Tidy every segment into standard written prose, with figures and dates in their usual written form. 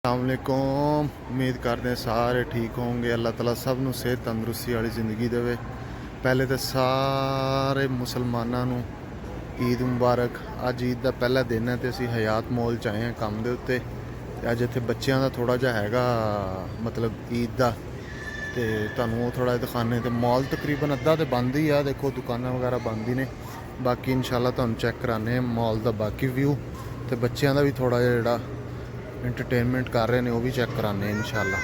अस्सलामुअलैकुम। उम्मीद करते हैं सारे ठीक होंगे। अल्लाह ताला सब नूं सेहत तंदुरुस्ती वाली ज़िंदगी देवे। पहले तो सारे मुसलमानों नूं ईद मुबारक। अज ईद का पहला दिन है तो असीं हयात मॉल च आए हैं काम दे उत्ते। अज इत्थे बच्चों का थोड़ा जिहा हैगा मतलब ईद का तो तुहानूं वो थोड़ा दिखाने। तो मॉल तकरीबन अद्धा तो बंद ही आ, देखो दुकानां वगैरह बंद ही ने। बाकी इंशाल्लाह तुहानूं चैक कराने मॉल का बाकी व्यू, तो बच्चों का भी थोड़ा जिहा एंटरटेनमेंट कर रहे हैं, वो भी चैक कराने इंशाल्लाह।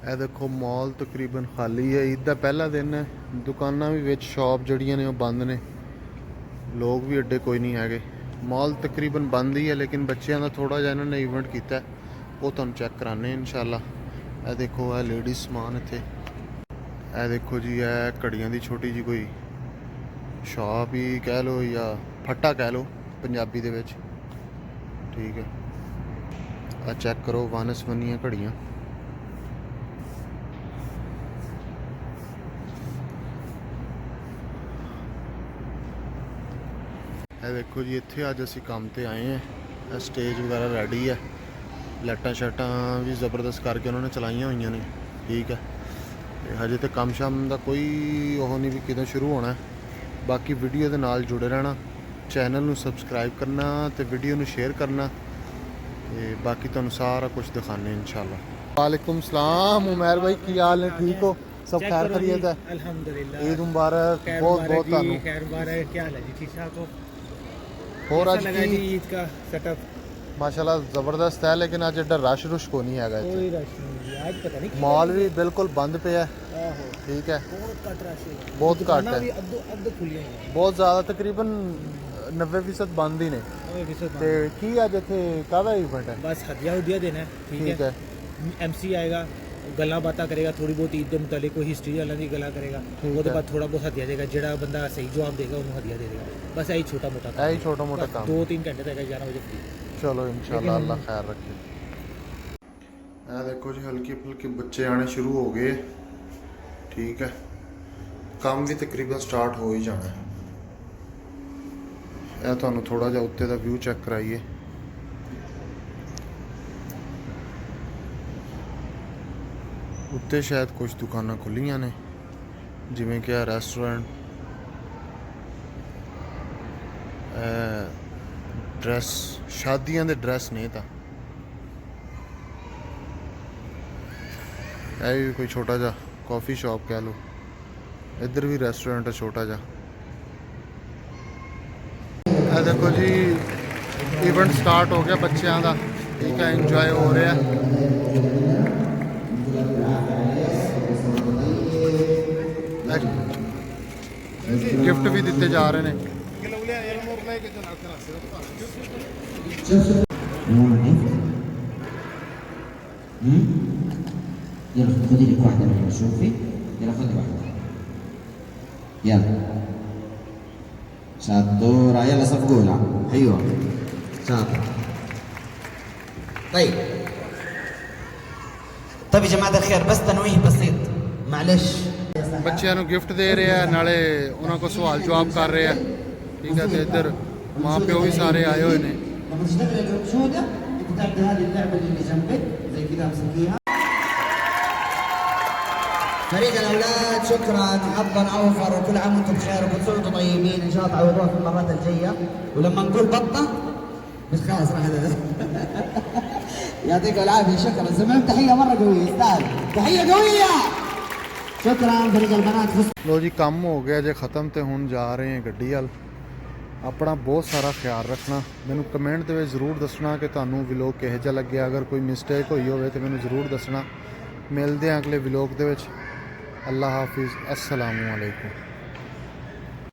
यह देखो मॉल तकरीबन खाली है, ईद का पहला दिन है। दुकाना भी विच शॉप जड़ियाँ ने वो बंद ने, लोग भी एडे कोई नहीं है। मॉल तकरीबन बंद ही है, लेकिन बच्चों का थोड़ा जिहा इन्होंने इवेंट किया वो तुहानूं चैक कराने इंशाल्लाह। यह देखो है लेडीज समान इत्थे। यह देखो जी है घड़ियां की छोटी जी कोई शॉप ही कह लो या फट्टा कह लो पंजाबी दे विच, ठीक है। आ चैक करो वानस बनियाँ घड़ियाँ। ਇਹ देखो जी इत्थे अज असीं काम ते आए हैं। स्टेज वगैरह रेडी है, लाइटां शाइटां भी ज़बरदस्त करके उन्होंने चलाइया हुई ने, ठीक है। ते हजे तो काम शाम का कोई ओह नहीं भी कितों शुरू होना है। बाकी वीडियो के नाल जुड़े रहना, चैनल नूं सबसक्राइब करना तो वीडियो नूं शेयर करना, ते बाकी तुहानूं सारा कुछ दिखाने इंशाल्लाह। वालेकुम सलाम उमैर भाई, की हाल है? ठीक हो? सब खैर खैरियत है? अल्हम्दुलिल्लाह। ईद मुबारक, बहुत बहुत तुहानूं। खैर मुबारक। क्या हाल है जी? ठीक ठाक हो? और कैसा आज लगा जी की ईद का सेटअप? माशाल्लाह ज़बरदस्त है, लेकिन अज एडा रश रुश को नहीं है इत्थे। कोई रश नहीं जी, आज पता नहीं मॉल भी बिल्कुल बंद पे है, आहो ठीक है। बहुत कट रश है, बहुत घट भी है, अद्ध खुली हैं, बहुत ज़्यादा, तकरीबन 90% बंद ही ने। ते की अज इत्थे काहदा इवेंट है? बस हदिया हुदिया देना है, ठीक है। MC आएगा, गल्लां बातां करेगा, थोड़ी बहुत ईद के मुतालिक कोई हिस्ट्री वालों की गल्लां करेगा, उसके बाद थोड़ा बहुत हदिया देगा। जो बंदा सही जवाब देगा उन्होंने हदिया दे देगा। बस यही छोटा मोटा काम, यही छोटा मोटा काम। 2-3 घंटे तक 11 बजे फ्री। चलो इंशाल्लाह अल्लाह खैर रखे। यह देखो जी हल्के फुल्के बच्चे आने शुरू हो गए, ठीक है। काम भी तकरीबन स्टार्ट हो ही जाना है। यह तुहानूं थोड़ा जिहा उत्ते दा व्यू चेक कराइए। उत्ते शायद कुछ दुकानां खुलियां ने, जिवें कि रेस्टोरेंट, ड्रैस, शादियां दे ड्रैस ने। तो यह भी कोई छोटा जा कॉफ़ी शॉप कह लो, इधर भी रेस्टोरेंट है छोटा जा। यह देखो जी इवेंट स्टार्ट हो गया बच्चों का, ठीक है। इंजॉय हो रहा है, गिफ्ट भी दिते जा रहे हैं। يلا خذي لك واحدة منهم، شوفي. يلا خذي واحدة. يلا. شطورة، يلا صفقوا لها. أيوه. شاطرة. طيب. طيب يا جماعة الخير، بس تنويه بسيط. معلش. बच्चों को गिफ्ट दे रहे हैं, नाले उन्होंने को सवाल जवाब कर रहे हैं, ठीक है। तो इधर माँ प्यो भी सारे आए हुए हैं। لما تشتغلي الأنشودة بتاخدي هذه اللعبة اللي جنبك زي كذا، امسكيها. فريق الأولاد شكرا، حظا أوفر، وكل عام وأنتم بخير وكل سنة وأنتم طيبين. إن شاء الله تعوضوها في المرات الجاية، ولما نقول بطة مش خلاص راح يعطيكم العافية. شكرا، سمعت تحية مرة قوية، يستاهل تحية قوية. شكرا فريق البنات. लो जी काम हो गया जे ख़त्म, तो हुण जा रहे हैं गड्डी वाल। अपना बहुत सारा ख्याल रखना। मैनू कमेंट दे जरूर दसना कि तुहानू व्लॉग किहो जिहा लग्या। अगर कोई मिसटेक हुई होवे तो मैनू जरूर दसना। मिलते हैं अगले व्लॉग दे विच। अल्लाह हाफिज़, अस्सलामु अलैकुम।